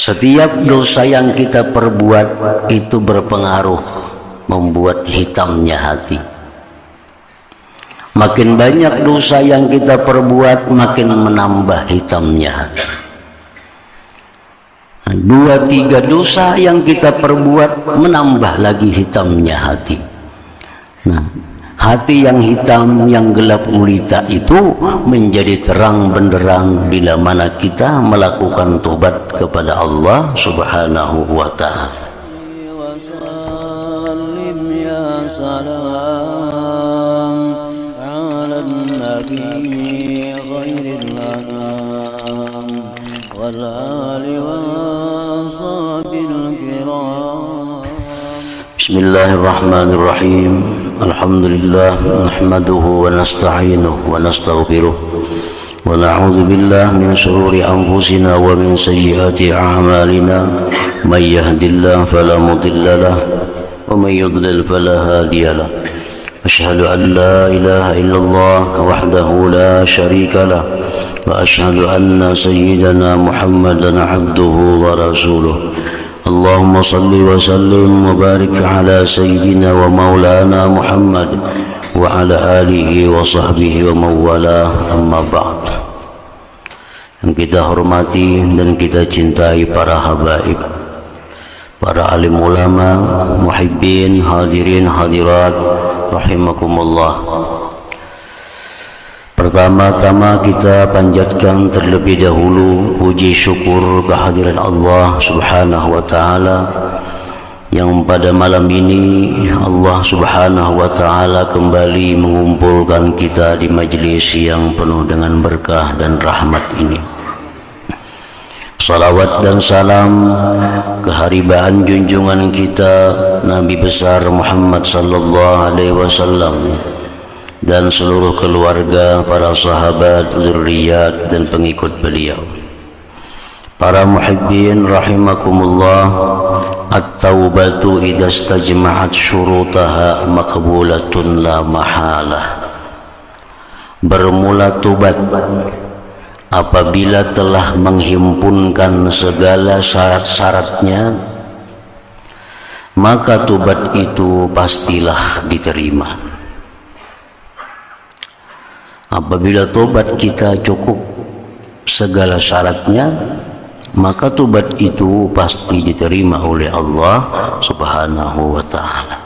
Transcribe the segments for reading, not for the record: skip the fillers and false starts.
Setiap dosa yang kita perbuat itu berpengaruh membuat hitamnya hati. Makin banyak dosa yang kita perbuat, makin menambah hitamnya hati. 2-3 dosa yang kita perbuat menambah lagi hitamnya hati. Nah, hati yang hitam, yang gelap gulita itu menjadi terang benderang bila mana kita melakukan tobat kepada Allah Subhanahu wa ta'ala. Bismillahirrahmanirrahim. Alhamdulillah nahmaduhu wa nasta'inuhu wa nastaghfiruh wa na'udzu billahi min shururi anfusina wa min sayyiati a'malina may yahdihillahu fala mudilla lahu wa may yudlil fala hadiya lahu. Asyhadu an la ilaha illallah wahdahu la syarika lahu wa asyhadu anna sayyidana Muhammadan 'abduhu wa rasuluh. Allahumma salli wa sallim wa barik ala sayyidina wa maulana Muhammad wa ala alihi wa sahbihi wa mawala, amma ba'd. Yang kita hormati dan kita cintai para habaib, para alim ulama, muhibbin, hadirin, hadirat, rahimakumullah. Pertama-tama kita panjatkan terlebih dahulu puji syukur kehadiran Allah Subhanahu wa ta'ala yang pada malam ini Allah Subhanahu wa ta'ala kembali mengumpulkan kita di majlis yang penuh dengan berkah dan rahmat ini. Salawat dan salam keharibaan junjungan kita Nabi besar Muhammad sallallahu alaihi wasallam dan seluruh keluarga, para sahabat, zurriyat dan pengikut beliau. Para muhibbin rahimakumullah, at-taubatu idza istajma'at syurutaha maqbulatun la mahalah. Bermula tobat apabila telah menghimpunkan segala syarat-syaratnya, maka tobat itu pastilah diterima. Apabila tobat kita cukup segala syaratnya, maka tobat itu pasti diterima oleh Allah Subhanahu wa ta'ala.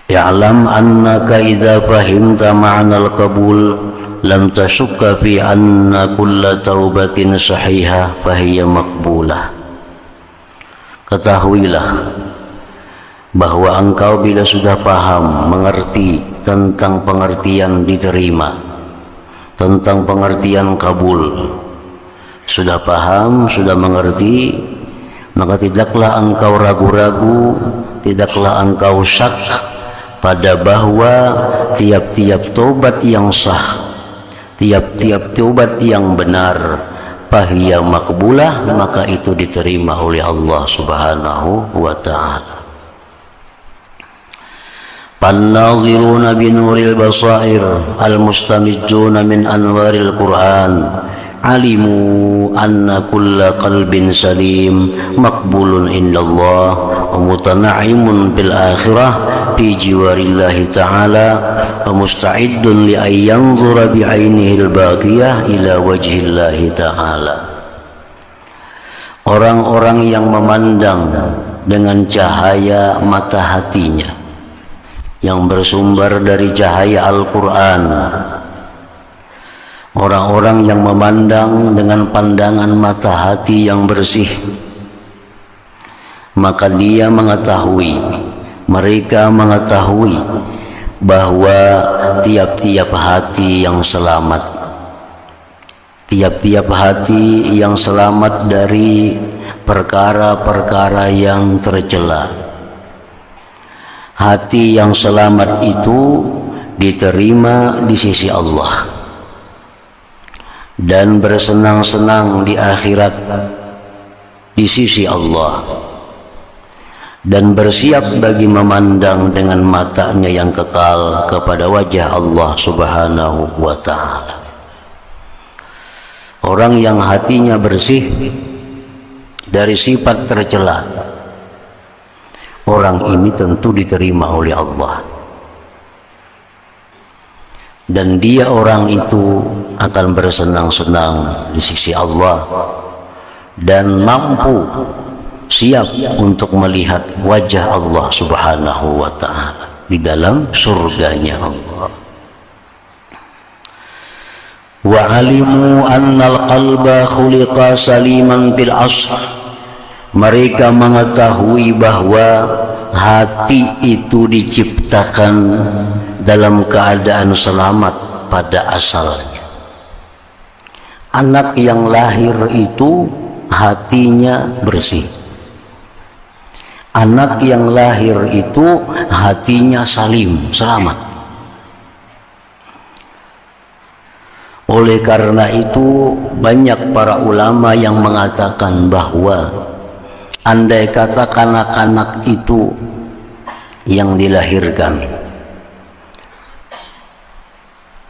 Ya'lam annaka idza fahimta ma'nal qabul lam tashukka fi anna kulla taubatin sahihah fahiya maqbulah. Ketahuilah bahwa engkau bila sudah paham, mengerti tentang pengertian diterima, tentang pengertian kabul, sudah paham, sudah mengerti, maka tidaklah engkau ragu-ragu, tidaklah engkau syak pada bahwa tiap-tiap tobat yang sah, tiap-tiap tobat yang benar, fahiya maqbulah, maka itu diterima oleh Allah Subhanahu wa ta'ala. Fannaziruna binuril basair al-mustamijjuna min anwaril Qur'an alimu anna kulla qalbin salim maqbulun indallah wa mutanaimun bil akhirah fi jiwarillahi ta'ala wa musta'iddun li an yanzura bi ainihil baqiyah ila wajhillahi ta'ala. Orang-orang yang memandang dengan cahaya mata hatinya yang bersumber dari cahaya Al-Quran, orang-orang yang memandang dengan pandangan mata hati yang bersih, maka dia mengetahui, mereka mengetahui bahwa tiap-tiap hati yang selamat, tiap-tiap hati yang selamat dari perkara-perkara yang tercela, hati yang selamat itu diterima di sisi Allah dan bersenang-senang di akhirat di sisi Allah, dan bersiap bagi memandang dengan matanya yang kekal kepada wajah Allah Subhanahu wa ta'ala. Orang yang hatinya bersih, dari sifat tercela, orang ini tentu diterima oleh Allah, dan dia orang itu akan bersenang-senang di sisi Allah dan mampu siap untuk melihat wajah Allah Subhanahu wa ta'ala di dalam surganya Allah. Wa alimu annal qalba khuliqa saliman fil asr. Mereka mengetahui bahwa hati itu diciptakan dalam keadaan selamat pada asalnya. Anak yang lahir itu hatinya bersih. Anak yang lahir itu hatinya salim, selamat. Oleh karena itu banyak para ulama yang mengatakan bahwa andai kata kanak-kanak itu yang dilahirkan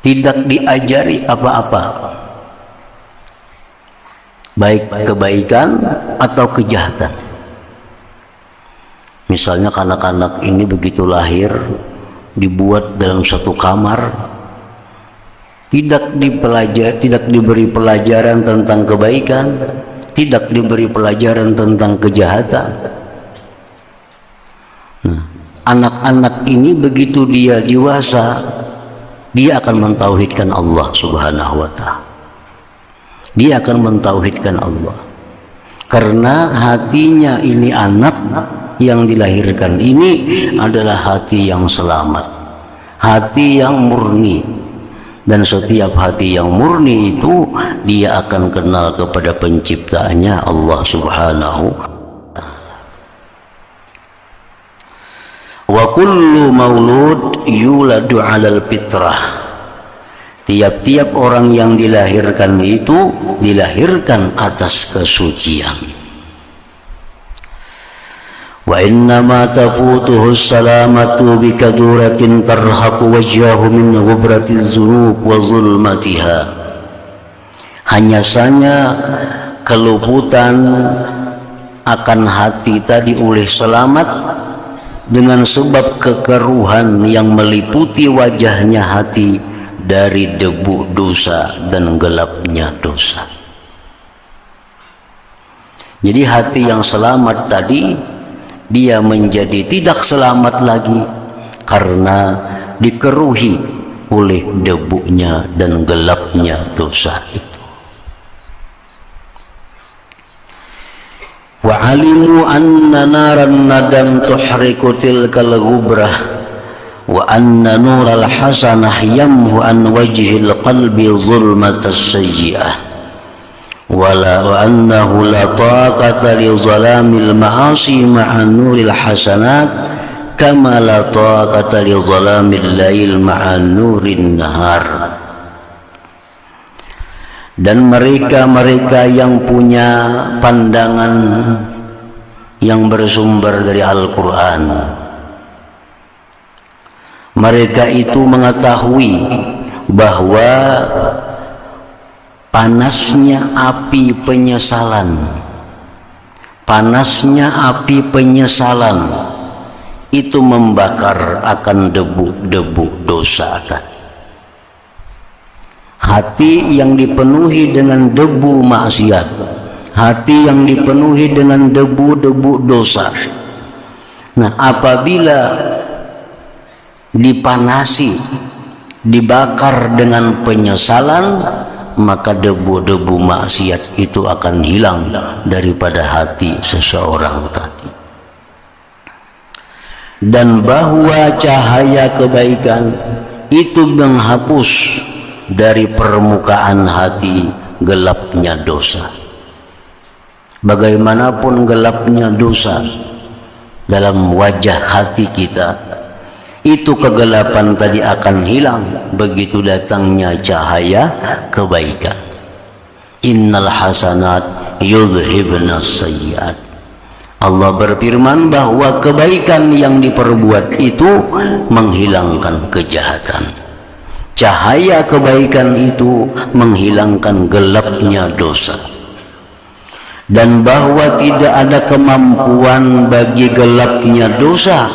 tidak diajari apa-apa, baik kebaikan atau kejahatan. Misalnya anak-anak ini begitu lahir dibuat dalam satu kamar, tidak diberi pelajaran tentang kebaikan, tidak diberi pelajaran tentang kejahatan. Nah, anak-anak ini begitu dia dewasa, dia akan mentauhidkan Allah Subhanahu wa ta'ala. Dia akan mentauhidkan Allah karena hatinya ini, anak yang dilahirkan ini adalah hati yang selamat, hati yang murni, dan setiap hati yang murni itu dia akan kenal kepada penciptanya Allah Subhanahu wa ta'ala. Wa kullu maulud yuladu 'alal fitrah. Tiap-tiap orang yang dilahirkan itu dilahirkan atas kesucian. Wa innama tafutuhu salamatu bikaduratin tarhaqu wajhahu min ghubratiz dzunub wa zulmatiha. Hanya saja keluputan akan hati tadi oleh selamat dengan sebab kekeruhan yang meliputi wajahnya hati dari debu dosa dan gelapnya dosa. Jadi hati yang selamat tadi dia menjadi tidak selamat lagi karena dikeruhi oleh debunya dan gelapnya dosa itu. Wa alimu anna naran nadam tuhriku tilkal ghubrah wa anna nural hasanah yamhu an wajhil qalbi zulmatas sayyi'ah wa annahu la taqata li zalamil ma'asi ma'a nuril hasanat kama la taqata li zalamil lail ma'a nurin nahar. Dan mereka-mereka yang punya pandangan yang bersumber dari Al-Quran, mereka itu mengetahui bahwa panasnya api penyesalan itu membakar akan debu-debu dosa tadi. Hati yang dipenuhi dengan debu maksiat, hati yang dipenuhi dengan debu-debu dosa. Nah, apabila dipanasi, dibakar dengan penyesalan, maka debu-debu maksiat itu akan hilang daripada hati seseorang tadi. Dan bahwa cahaya kebaikan itu menghapus dari permukaan hati gelapnya dosa. Bagaimanapun gelapnya dosa dalam wajah hati kita, itu kegelapan tadi akan hilang begitu datangnya cahaya kebaikan. Innal hasanat yudhibnas sayyiat. Allah berfirman bahwa kebaikan yang diperbuat itu menghilangkan kejahatan. Cahaya kebaikan itu menghilangkan gelapnya dosa. dan bahwa tidak ada kemampuan bagi gelapnya dosa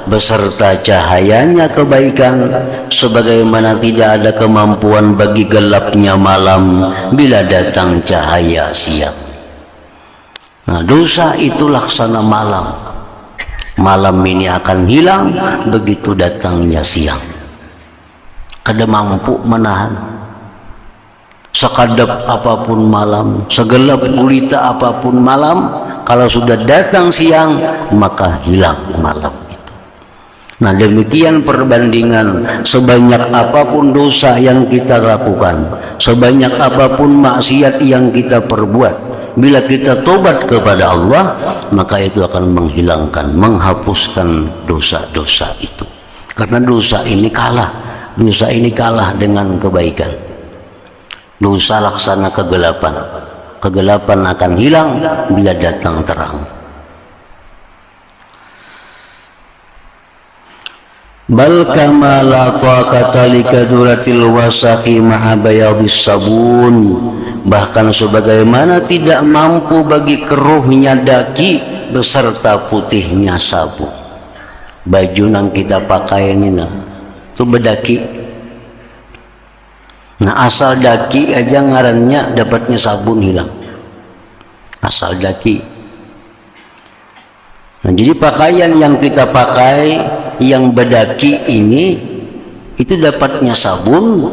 beserta cahayanya kebaikan, sebagaimana tidak ada kemampuan bagi gelapnya malam bila datang cahaya siang. Nah, dosa itu laksana malam. Malam ini akan hilang begitu datangnya siang. Kada mampu menahan. Sekadap apapun malam, segelap gulita apapun malam, kalau sudah datang siang maka hilang malam. Nah, demikian perbandingan sebanyak apapun dosa yang kita lakukan, sebanyak apapun maksiat yang kita perbuat, bila kita tobat kepada Allah, maka itu akan menghilangkan, menghapuskan dosa-dosa itu. Karena dosa ini kalah dengan kebaikan. Dosa laksana kegelapan. Kegelapan akan hilang bila datang terang. Bal kama la taqata likaduratil wasaqi ma'a bayadis sabun, bahkan sebagaimana tidak mampu bagi keruhnya daki beserta putihnya sabun. Baju yang kita pakai ini itu bedaki. Nah, asal daki aja ngarannya dapatnya sabun hilang. Asal daki. Nah, jadi pakaian yang kita pakai yang bedaki ini itu dapatnya sabun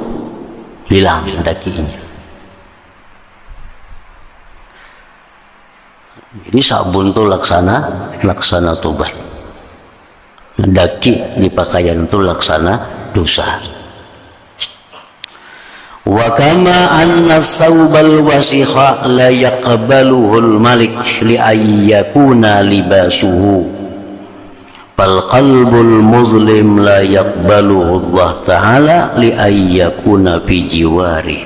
hilang dakinya. Jadi sabun itu laksana tobat. Daki di pakaian itu laksana dosa. Wa kama anna thawbal wasikha la yaqbaluhul malik li ayyakuna libasuhu fal qalbul muslim la yaqbaluhu Allah ta'ala li ayyakuna fi jiwari.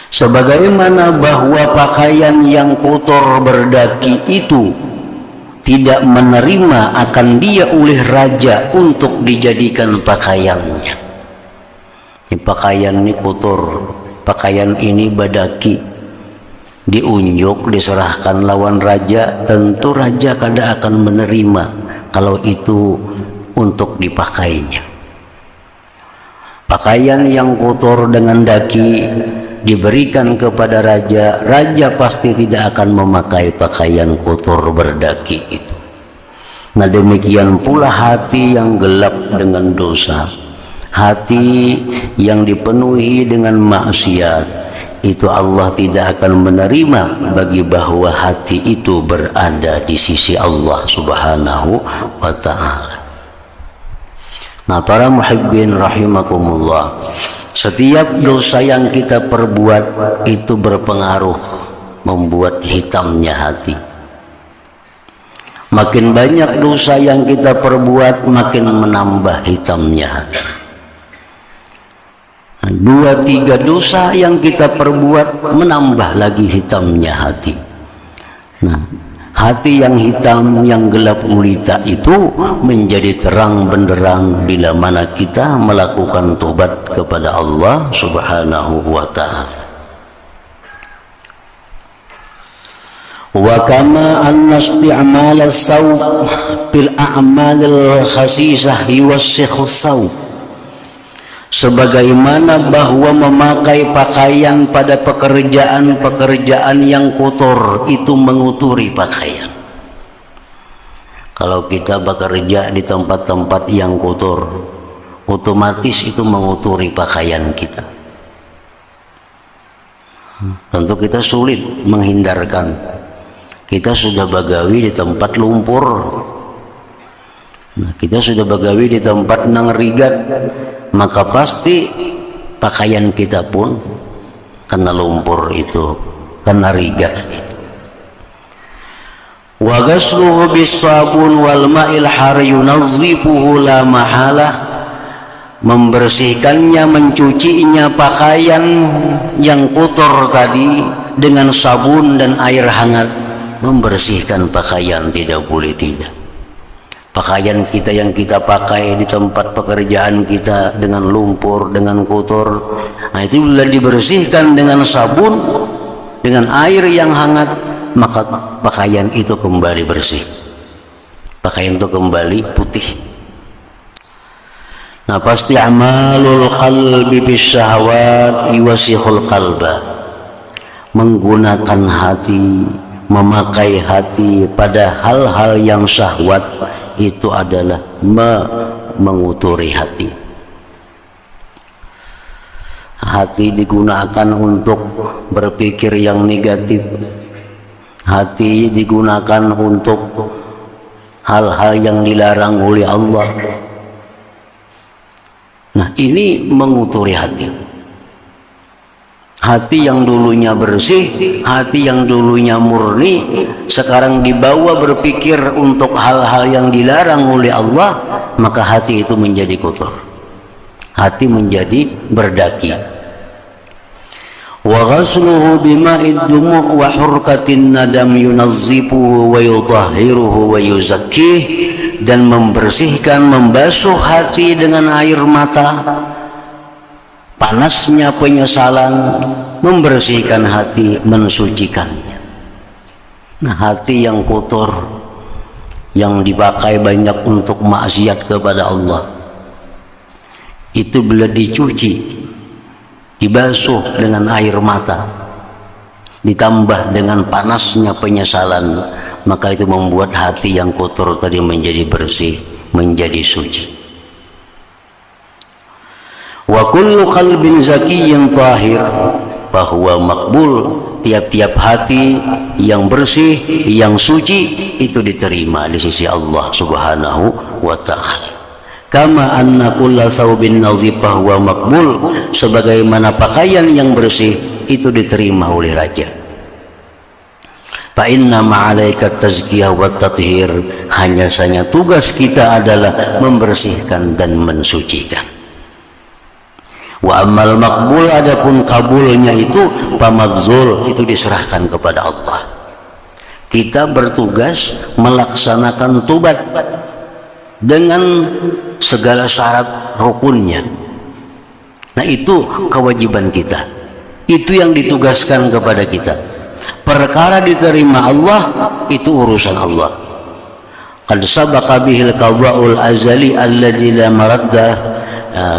Sebagaimana bahwa pakaian yang kotor berdaki itu tidak menerima akan dia oleh raja untuk dijadikan pakaiannya. Pakaian ini kotor, pakaian ini badaki, diunjuk, diserahkan lawan raja, tentu raja kada akan menerima kalau itu untuk dipakainya. Pakaian yang kotor dengan daki diberikan kepada raja, raja pasti tidak akan memakai pakaian kotor berdaki itu. Nah, demikian pula hati yang gelap dengan dosa, hati yang dipenuhi dengan maksiat, itu Allah tidak akan menerima bagi bahwa hati itu berada di sisi Allah Subhanahu wa ta'ala. Nah, para muhibbin rahimakumullah, setiap dosa yang kita perbuat itu berpengaruh membuat hitamnya hati. Makin banyak dosa yang kita perbuat, makin menambah hitamnya hati. 2-3 dosa yang kita perbuat menambah lagi hitamnya hati. Nah, hati yang hitam, yang gelap gulita itu menjadi terang benderang bila mana kita melakukan tobat kepada Allah Subhanahu wa ta'ala. Wa kama anna isti'mal as-sawb bil a'mal al-khasisah yuwassikhu as-sawb, sebagaimana bahwa memakai pakaian pada pekerjaan-pekerjaan yang kotor itu menguturi pakaian. Kalau kita bekerja di tempat-tempat yang kotor, otomatis itu menguturi pakaian kita. Tentu kita sulit menghindarkan. Kita sudah bagawi di tempat lumpur, nah, kita sudah bagawi di tempat nang rigat, maka pasti pakaian kita pun kena lumpur itu, kena rigat itu. Wa ghasluhu bis-sabun wal ma'il har yunazzifuhu la mahalah, membersihkannya, mencucinya pakaian yang kotor tadi dengan sabun dan air hangat, membersihkan pakaian tidak boleh tidak. Pakaian kita yang kita pakai di tempat pekerjaan kita dengan lumpur, dengan kotor, nah itu bila dibersihkan dengan sabun, dengan air yang hangat, maka pakaian itu kembali bersih, pakaian itu kembali putih. Nah, pasti amalul qalbi bisyahawat yuwasihul qalba, menggunakan hati, memakai hati pada hal-hal yang syahwat itu adalah menguturi hati. Hati digunakan untuk berpikir yang negatif, hati digunakan untuk hal-hal yang dilarang oleh Allah. Nah, ini menguturi hati. Hati yang dulunya bersih, hati yang dulunya murni, sekarang dibawa berpikir untuk hal-hal yang dilarang oleh Allah, maka hati itu menjadi kotor, hati menjadi berdaki. Wa ghasluhu bima'id dumu' wa hurkatin nadam yunazzifuhu wa yutahhiruhu wa yuzakkih, dan membersihkan, membasuh hati dengan air mata, panasnya penyesalan, membersihkan hati, mensucikannya. Nah, hati yang kotor, yang dipakai banyak untuk maksiat kepada Allah, itu bila dicuci, dibasuh dengan air mata, ditambah dengan panasnya penyesalan, maka itu membuat hati yang kotor tadi menjadi bersih, menjadi suci. Wa kullu qalbin zakiyyin tahir, bahwa makbul, tiap-tiap hati yang bersih, yang suci itu diterima di sisi Allah Subhanahu wa ta'ala. Kama anna kulla thawbin nazif bahwa makbul, sebagaimana pakaian yang bersih itu diterima oleh raja. Fa inna ma'alaika tazkiyah wa tathhir, hanya saja tugas kita adalah membersihkan dan mensucikan. Wa ammal makbul, adapun kabulnya itu pamadzul, itu diserahkan kepada Allah. Kita bertugas melaksanakan tobat dengan segala syarat rukunnya. Nah, itu kewajiban kita, itu yang ditugaskan kepada kita. Perkara diterima Allah itu urusan Allah. Qad sabaqa bihil qada'ul azali alladzi la maradda,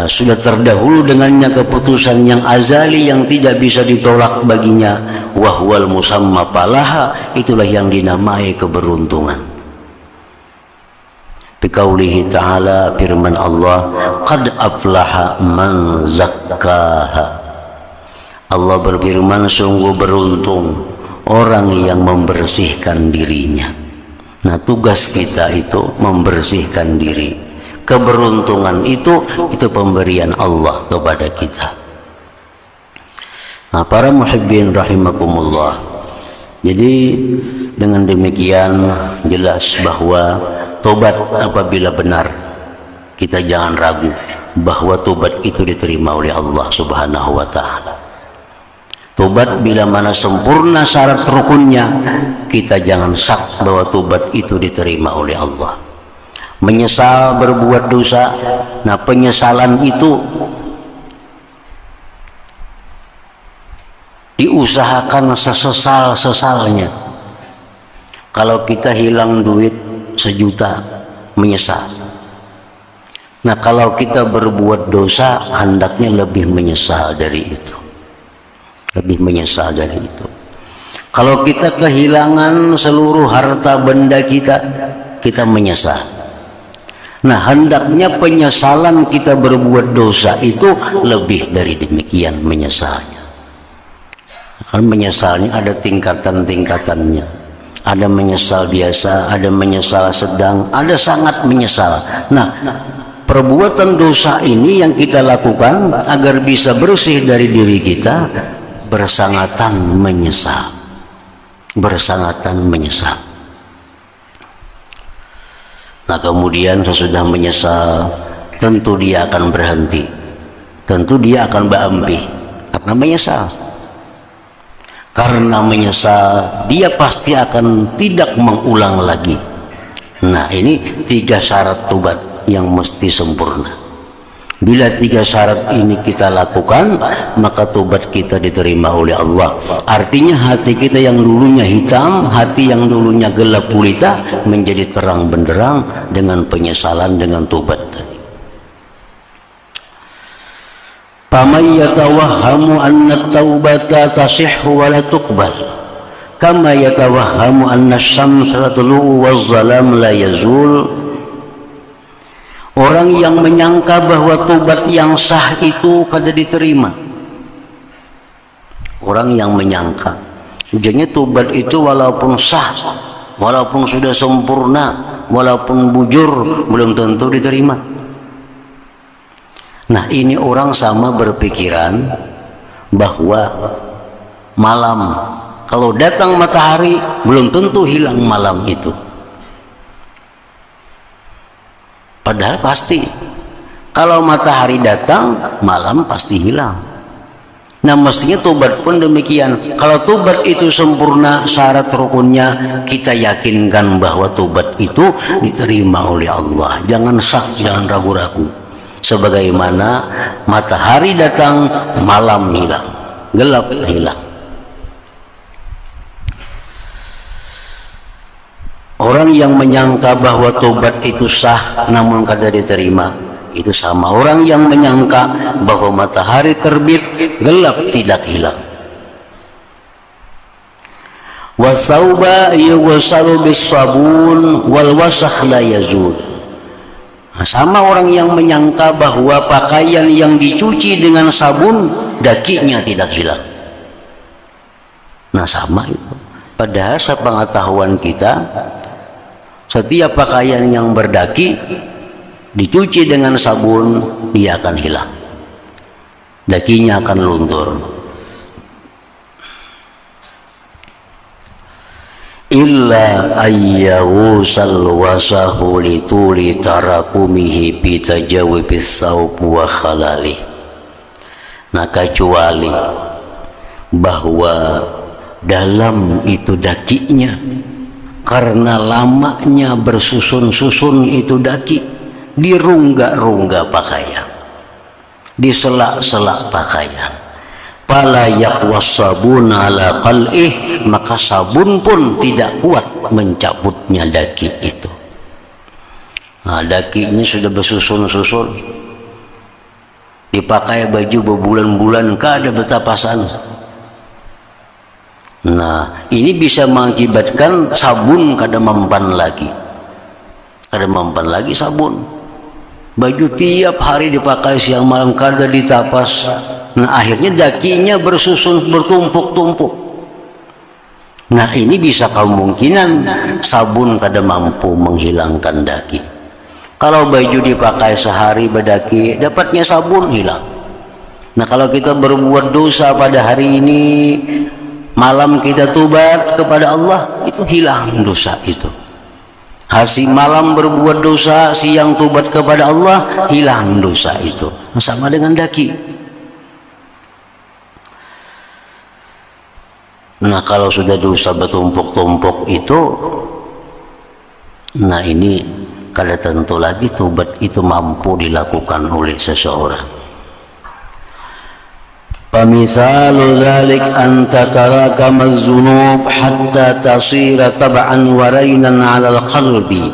sudah terdahulu dengannya keputusan yang azali yang tidak bisa ditolak baginya. Wahwal musamma palaha, itulah yang dinamai keberuntungan. Biqaulihi ta'ala, firman Allah, qad aflaha man zakkaha. Allah berfirman, sungguh beruntung orang yang membersihkan dirinya. Nah, tugas kita itu membersihkan diri. Keberuntungan itu pemberian Allah kepada kita. Nah, para muhibbin rahimakumullah, jadi dengan demikian jelas bahwa tobat apabila benar, kita jangan ragu bahwa tobat itu diterima oleh Allah Subhanahu wa ta'ala. Tobat bila mana sempurna syarat rukunnya, kita jangan syak bahwa tobat itu diterima oleh Allah. Menyesal berbuat dosa, nah penyesalan itu diusahakan sesal-sesalnya. Kalau kita hilang duit 1 juta, menyesal. Nah, kalau kita berbuat dosa, hendaknya lebih menyesal dari itu. Lebih menyesal dari itu. Kalau kita kehilangan seluruh harta benda kita, kita menyesal. Nah, hendaknya penyesalan kita berbuat dosa itu lebih dari demikian menyesalnya. Karena menyesalnya ada tingkatan-tingkatannya. Ada menyesal biasa, ada menyesal sedang, ada sangat menyesal. Nah, perbuatan dosa ini yang kita lakukan agar bisa bersih dari diri kita, bersangatan menyesal, bersangatan menyesal. Nah, kemudian sesudah menyesal, tentu dia akan berhenti, tentu dia akan berhenti karena menyesal. Karena menyesal, dia pasti akan tidak mengulang lagi. Nah, ini 3 syarat tobat yang mesti sempurna. Bila 3 syarat ini kita lakukan, maka tobat kita diterima oleh Allah. Artinya hati kita yang dulunya hitam, hati yang dulunya gelap gulita, menjadi terang benderang dengan penyesalan, dengan tobat tadi. Faman yatawahhamu anna at-taubata tasihhu wa la tuqbal, kama yatawahhamu anna asy-syamsa tatlu'u waz-zalam la yazul. Orang yang menyangka bahwa tobat yang sah itu kada diterima. Orang yang menyangka, ujarnya tobat itu walaupun sah, walaupun sudah sempurna, walaupun bujur, belum tentu diterima. Nah, ini orang sama berpikiran bahwa malam, kalau datang matahari, belum tentu hilang malam itu. Padahal pasti, kalau matahari datang, malam pasti hilang. Nah, mestinya tobat pun demikian. Kalau tobat itu sempurna, syarat rukunnya, kita yakinkan bahwa tobat itu diterima oleh Allah. Jangan sak, jangan ragu-ragu. Sebagaimana matahari datang, malam hilang, gelap hilang. Orang yang menyangka bahwa tobat itu sah namun kada diterima, itu sama orang yang menyangka bahwa matahari terbit, gelap tidak hilang. Wasauba yughsalu bis-sabun wal wasakh la yazul. Sama orang yang menyangka bahwa pakaian yang dicuci dengan sabun, dakinya tidak hilang. Nah, sama itu. Padahal sepengetahuan kita, setiap pakaian yang berdaki dicuci dengan sabun, dia akan hilang, dakinya akan luntur. Illa ayyawusal wasahu lituli tarakumihi bitajawibis thawb wa khalali. Nah, kecuali bahwa dalam itu dakinya, karena lamanya bersusun-susun itu daki, dirungga-rungga pakaian, diselak-selak pakaian, fala yaqwas sabun ala qal'ih, maka sabun pun tidak kuat mencabutnya daki itu. Nah, dakinya sudah bersusun-susun, dipakai baju berbulan-bulan, kada betapa sana. Nah, ini bisa mengakibatkan sabun kada mempan lagi, kada mempan lagi sabun. Baju tiap hari dipakai siang malam, kada ditapas. Nah, akhirnya dakinya bersusun, bertumpuk-tumpuk. Nah, ini bisa kemungkinan sabun kada mampu menghilangkan daki. Kalau baju dipakai sehari berdaki, dapatnya sabun hilang. Nah, kalau kita berbuat dosa pada hari ini, malam kita tobat kepada Allah, itu hilang dosa itu. Hari malam berbuat dosa, siang tobat kepada Allah, hilang dosa itu. Sama dengan daki. Nah, kalau sudah dosa bertumpuk-tumpuk itu, nah ini kada tentu lagi tobat itu mampu dilakukan oleh seseorang. Famisalu dzalik an tatarakama az-dzunub hatta tasira tab'an wa rainan 'ala al-qalbi.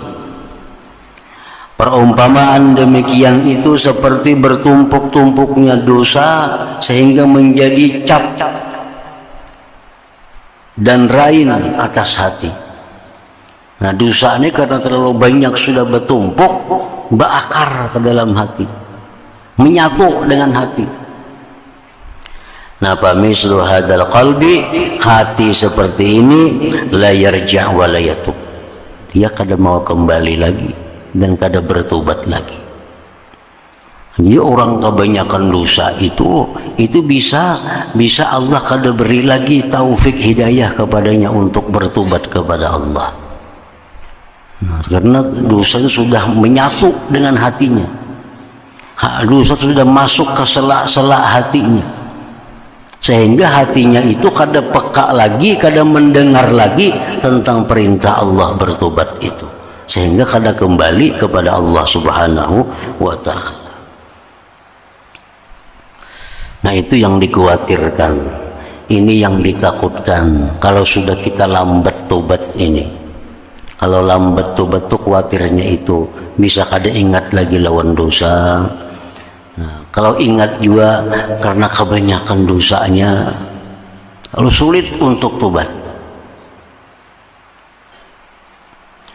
Perumpamaan demikian itu seperti bertumpuk-tumpuknya dosa sehingga menjadi cap dan rain atas hati. Nah, dosa ini karena terlalu banyak sudah bertumpuk, berakar ke dalam hati, menyatu dengan hati. Nah, pamislu hadal qalbi, hati seperti ini la yarja' wa la yatub, dia kada mau kembali lagi dan kada bertobat lagi. Jadi orang kebanyakan dosa itu bisa Allah kada beri lagi taufik hidayah kepadanya untuk bertobat kepada Allah. Nah, karena dosa itu sudah menyatu dengan hatinya, dosa sudah masuk ke selak-selak hatinya, sehingga hatinya itu kada peka lagi, kada mendengar lagi tentang perintah Allah bertobat itu, sehingga kada kembali kepada Allah Subhanahu wa ta'ala. Nah itu yang dikhawatirkan, ini yang ditakutkan. Kalau sudah kita lambat tobat ini, kalau lambat tobat tuh khawatirnya itu bisa kada ingat lagi lawan dosa. Nah, kalau ingat juga karena kebanyakan dosanya, lalu sulit untuk tobat.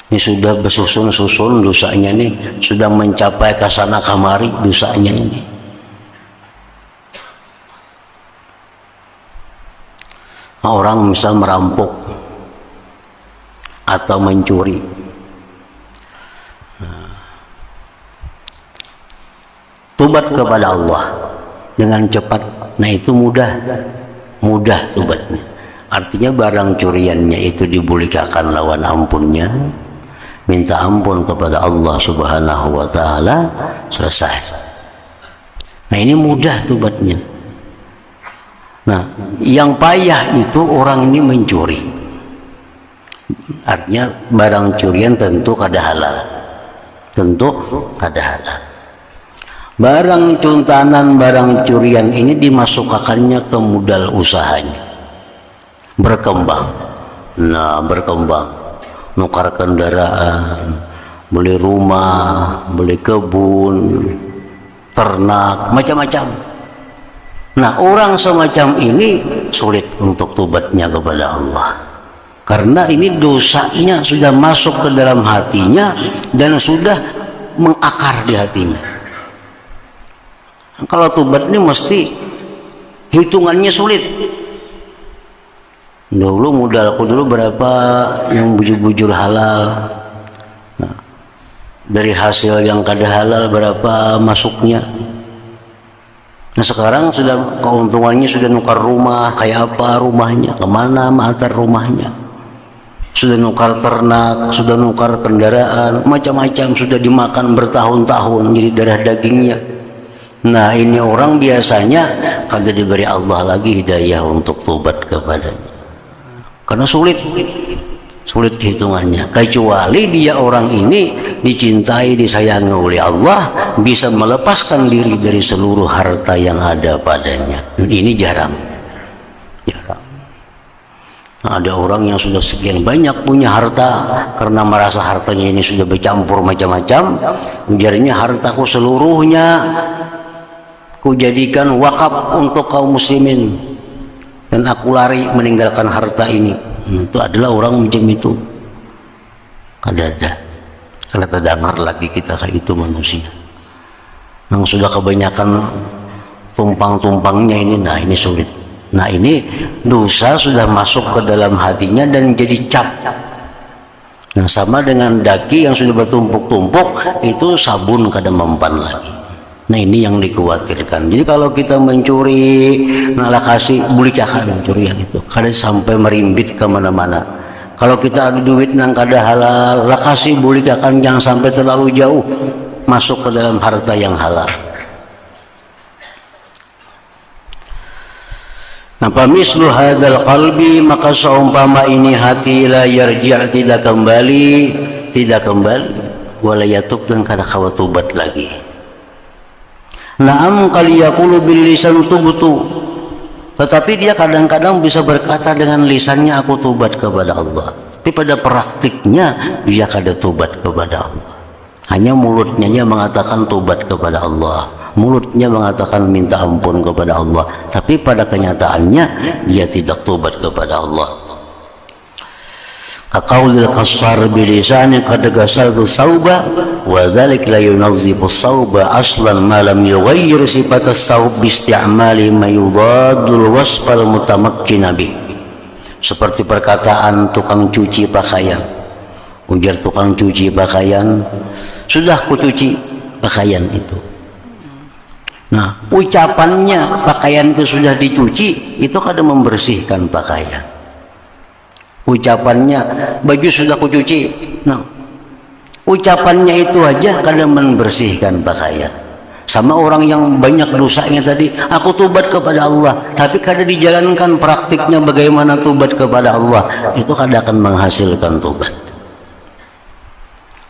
Ini sudah bersusun-susun dosanya nih, sudah mencapai ke sana kemari dosanya ini. Orang misal merampok atau mencuri, tobat kepada Allah dengan cepat, nah itu mudah tobatnya. Artinya barang curiannya itu dibolehkan lawan ampunnya, minta ampun kepada Allah Subhanahu wa Ta'ala, selesai. Nah ini mudah tobatnya. Nah yang payah itu orang ini mencuri, artinya barang curian tentu kada halal, tentu kada halal. Barang cuntanan, barang curian ini dimasukkannya ke modal usahanya, berkembang. Nah berkembang, nukar kendaraan, beli rumah, beli kebun, ternak, macam-macam. Nah orang semacam ini sulit untuk tobatnya kepada Allah, karena ini dosanya sudah masuk ke dalam hatinya dan sudah mengakar di hatinya. Kalau tobat ini mesti hitungannya sulit. Dulu modalku dulu berapa yang bujur-bujur halal, nah, dari hasil yang kada halal berapa masuknya. Nah sekarang sudah keuntungannya, sudah nukar rumah, kayak apa rumahnya, kemana antar rumahnya, sudah nukar ternak, sudah nukar kendaraan, macam-macam, sudah dimakan bertahun-tahun jadi darah dagingnya. Nah ini orang biasanya kada diberi Allah lagi hidayah untuk tobat kepadanya, karena sulit hitungannya. Kecuali dia orang ini dicintai, disayangi oleh Allah, bisa melepaskan diri dari seluruh harta yang ada padanya. Ini jarang. Nah, ada orang yang sudah sekian banyak punya harta, karena merasa hartanya ini sudah bercampur macam-macam, ujarnya hartaku seluruhnya kujadikan wakaf untuk kaum muslimin dan aku lari meninggalkan harta ini. Itu adalah orang macam itu. Ada. Karena terdengar lagi kita kayak itu manusia yang sudah kebanyakan tumpang-tumpangnya ini. Nah ini sulit. Nah ini dosa sudah masuk ke dalam hatinya dan jadi cap. Nah sama dengan daki yang sudah bertumpuk-tumpuk, itu sabun kada mempan lagi. Nah ini yang dikhawatirkan. Jadi kalau kita mencuri, nah kasih bulikakan curian itu, kada sampai merimbit kemana-mana. Kalau kita ada duit nang kada halal, kasih bulikakan, jangan sampai terlalu jauh masuk ke dalam harta yang halal. Nah pamislu hadal qalbi, maka seumpama ini hati la yarji' tidak kembali wala yatub, dan kada kawa tobat lagi. Naam kali yaqulu bil lisan tubtu, tetapi dia kadang-kadang bisa berkata dengan lisannya aku tobat kepada Allah, tapi pada praktiknya dia kada tobat kepada Allah. Hanya mulutnya dia mengatakan tobat kepada Allah, mulutnya mengatakan minta ampun kepada Allah, tapi pada kenyataannya dia tidak tobat kepada Allah. Kaqaulil qassar bilisani qad ghasaltu sauba wa dzalik la yunazzibu sauba aslan ma lam yughayyir sifat as-saub bi isti'mali ma yudaddul wasf al-mutamakkin bih. Seperti perkataan tukang cuci pakaian. Ujar tukang cuci pakaian, sudah kucuci pakaian itu. Nah, ucapannya pakaian itu sudah dicuci, itu kada membersihkan pakaian. Ucapannya baju sudah kucuci, nah ucapannya itu aja kada membersihkan pakaian. Sama orang yang banyak dosanya tadi, aku tobat kepada Allah, tapi kada dijalankan praktiknya bagaimana tobat kepada Allah, itu kada akan menghasilkan tobat.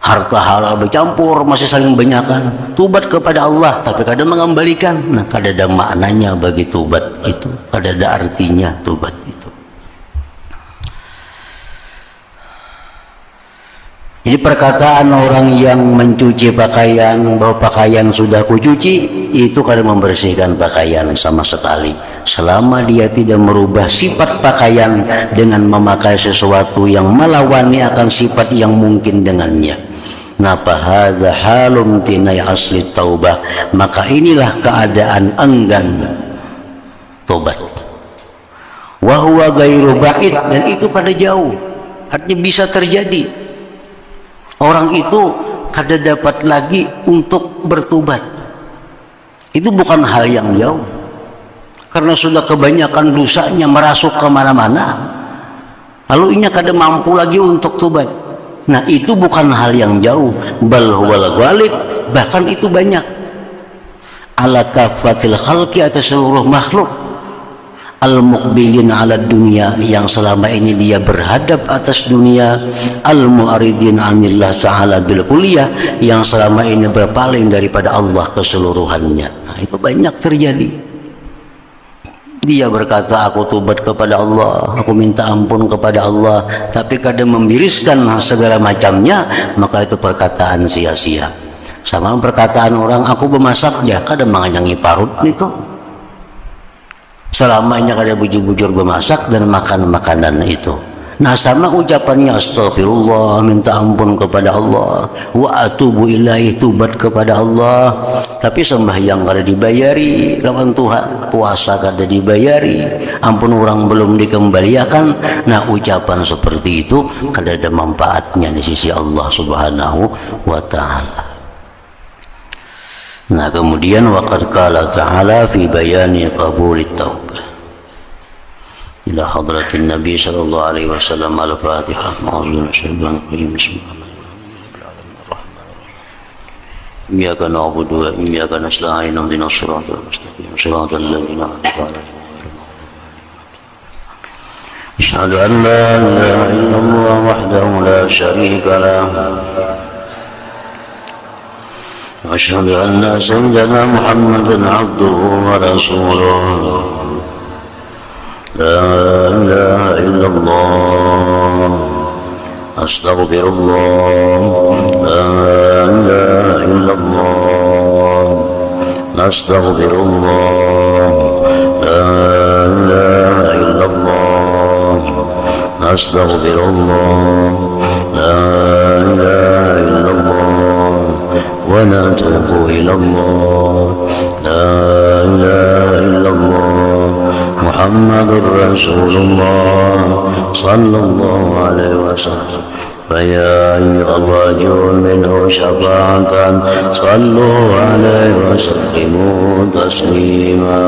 harta halal bercampur, masih saling banyakan. Tubat kepada Allah, tapi kadang mengembalikan. Nah, kadang ada maknanya bagi tubat itu, kadang ada artinya tubat itu. Jadi perkataan orang yang mencuci pakaian bahwa pakaian sudah kucuci, itu kadang membersihkan pakaian sama sekali, selama dia tidak merubah sifat pakaian dengan memakai sesuatu yang melawani akan sifat yang mungkin dengannya. Napa hadza halum tinai asli taubah, maka inilah keadaan enggan tobat. Wa huwa ghairu ba'id, dan itu kada jauh, artinya bisa terjadi. Orang itu kada dapat lagi untuk bertobat. Itu bukan hal yang jauh, karena sudah kebanyakan dosanya merasuk kemana-mana, lalu ini kada mampu lagi untuk tobat. Nah, itu bukan hal yang jauh, bal huwal ghalib, bahkan itu banyak. Ala kafatil khalqi, atas seluruh makhluk, al-muqbilin ala dunia, yang selama ini dia berhadap atas dunia, al-mu'aridin anillah ta'ala bil kulliyah, yang selama ini berpaling daripada Allah keseluruhannya. Nah, itu banyak terjadi. Dia berkata, aku tobat kepada Allah, aku minta ampun kepada Allah, tapi kadang membiriskan segala macamnya, maka itu perkataan sia-sia. Sama perkataan orang, aku bemasak ya, kadang menganyangi parut itu, selamanya kada bujur-bujur bermasak dan makan makanan itu. Nah, sama ucapannya astagfirullah, minta ampun kepada Allah, wa atubu ilaihi, tubat kepada Allah, tapi sembahyang kada dibayari lawan Tuhan, puasa kada dibayari, ampun orang belum dikembalikan. Nah, ucapan seperti itu kada ada manfaatnya di sisi Allah Subhanahu wa taala. Nah, kemudian waqad qala ta'ala fi bayani qabulit taubah ila hadratin Nabi sallallahu alaihi wasallam. Al-Fatihah. Iyyaka na'budu wa iyyaka nasta'in, ihdinas siratal mustaqim, siratal ladzina an'amta 'alaihim. Asyhadu an la ilaha illallah wahdahu la syarika lah, وأشهد أن سيدنا محمدا عبده ورسوله. لا إله إلا الله، أستغفر الله. لا إله إلا الله، نستغفر الله. لا إله إلا الله، نستغفر الله. لا إله إلا الله ونتوب إلى الله. لا إله إلا الله محمد رسول الله صلى الله عليه وسلم. فيا أيها الراجون منه شفاعة صلوا عليه وسلموا تسليما.